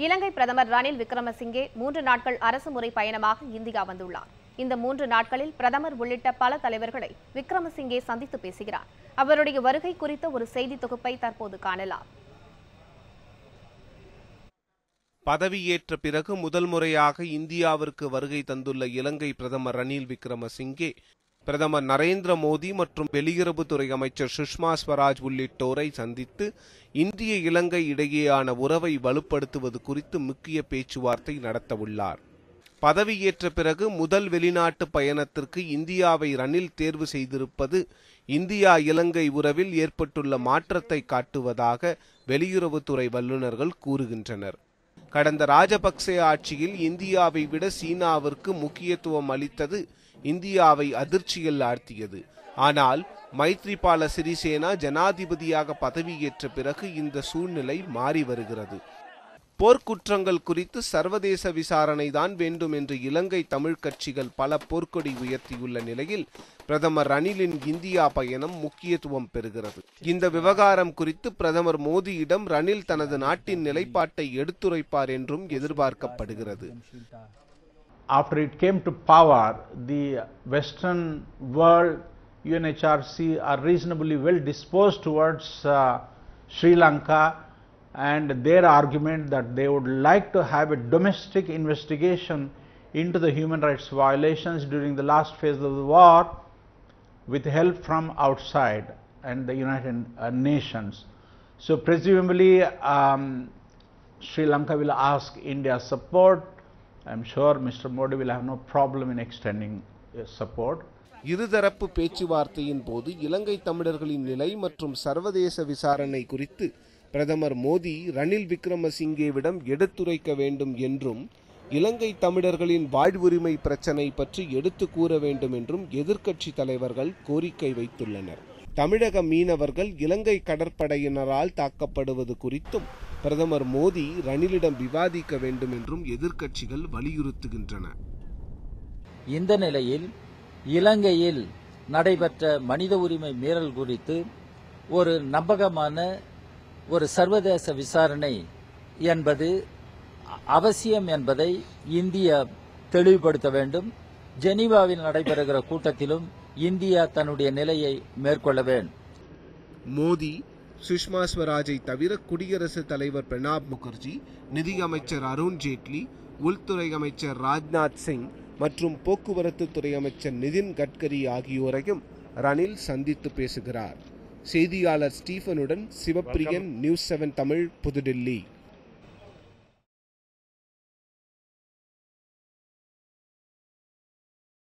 இலங்கை பிரதமர் ரணில் விக்ரமசிங்கே 3 நாட்கள் அரசுமுறை பயணமாக இந்தியா வந்துள்ளார். இந்த 3 நாட்களில் பிரதமர் உள்ளிட்ட பல தலைவர்களை விக்ரமசிங்கே சந்தித்து பேசுகிறார். அவருடைய வருகை குறித்த ஒரு செய்தி தொகுப்பை தற்போது காணலாம். பதவியேற்ற பிறகு முதல் முறையாக இந்தியாவிற்கு வருகை தந்துள்ள இலங்கை பிரதமர் ரணில் விக்ரமசிங்கே பிரதமர் நரேந்திர மோடி மற்றும் வெளியுறவுத்துறை அமைச்சர் சுஷ்மா ஸ்வராஜ் உள்ளிட்டோரை சந்தித்து இந்திய இலங்கை இடையேயான உறவை வலுப்படுத்துவது குறித்து முக்கிய பேச்சுவார்த்தை நடத்தவுள்ளார். பதவியேற்ற பிறகு முதல் வெளிநாட்டு பயணத்திற்கு இந்தியாவை ரணில் தேர்வு செய்திருப்பது இந்தியா இலங்கை உறவில் ஏற்பட்டுள்ள மாற்றத்தை காட்டுவதாக வெளியுறவுத்துறை வல்லுநர்கள் கூறுகின்றனர். கடந்த ராஜபக்சே ஆட்சியில் இந்தியாவை விட சீனாவிற்கு முக்கியத்துவம் அளித்தது இந்தியாவை அதிர்ச்சியில் ஆழ்த்தியது. ஆனால் மைத்ரிபால சிறிசேனா ஜனாதிபதியாக பதவியேற்ற பிறகு இந்த சூழ்நிலை மாறி வருகிறது. போர்க்குற்றங்கள் குறித்து சர்வதேச விசாரணை தான் வேண்டும் என்று இலங்கை தமிழ் கட்சிகள் பல போர்க்கொடி உயர்த்தியுள்ள நிலையில் பிரதமர் ரணிலின் இந்தியா பயணம் முக்கியத்துவம் பெறுகிறது. இந்த விவகாரம் குறித்து பிரதமர் மோடியிடம் ரணில் தனது நாட்டின் நிலைப்பாட்டை எடுத்துரைப்பார் என்றும் எதிர்பார்க்கப்படுகிறது. After it came to power, the Western world, UNHRC are reasonably well disposed towards Sri Lanka, and their argument that they would like to have a domestic investigation into the human rights violations during the last phase of the war with help from outside and the United Nations. So presumably Sri Lanka will ask India's support. I am sure Mr. Modi will have no problem in extending support. இருதரப்பு பேச்சுவார்த்தையின் போது இலங்கை தமிழர்களின் நிலை மற்றும் சர்வதேச விசாரணை குறித்து பிரதமர் மோடி ரணில் விக்ரமசிங்கேவிடம் எடுத்துரைக்க வேண்டும் என்றும் இலங்கை தமிழர்களின் வாழ்வுரிமை பிரச்சினை பற்றி எடுத்து கூற வேண்டும் என்றும் எதிர்க்கட்சி தலைவர்கள் கோரிக்கை வைத்துள்ளனர். தமிழக மீனவர்கள் இலங்கை கடற்படையினரால் தாக்கப்படுவது குறித்தும் பிரதமர் மோடி ரணிலிடம் விவாதிக்க வேண்டும் என்றும் எதிர்க்கட்சிகள் வலியுறுத்துகின்றன. இந்த நிலையில் இலங்கையில் நடைபெற்ற மனித உரிமை மீறல் குறித்து ஒரு நம்பகமான ஒரு சர்வதேச விசாரணை என்பது அவசியம் என்பதை இந்தியா தெளிவுபடுத்த வேண்டும். ஜெனீவாவில் நடைபெறுகிற கூட்டத்திலும் இந்தியா தன்னுடைய நிலையை மேற்கொள்ள வேண்டும். மோடி சுஷ்மா ஸ்வராஜை தவிர குடியரசுத் தலைவர் பிரணாப் முகர்ஜி, நிதியமைச்சர் அருண் ஜேட்லி, உள்துறை அமைச்சர் ராஜ்நாத் சிங் மற்றும் போக்குவரத்து துறை அமைச்சர் நிதின் கட்கரி ஆகியோரையும் ரணில் சந்தித்து பேசுகிறார். செய்தியாளர் ஸ்டீஃபனுடன் சிவப்பிரியன், நியூஸ் 7 தமிழ், புதுடில்லி.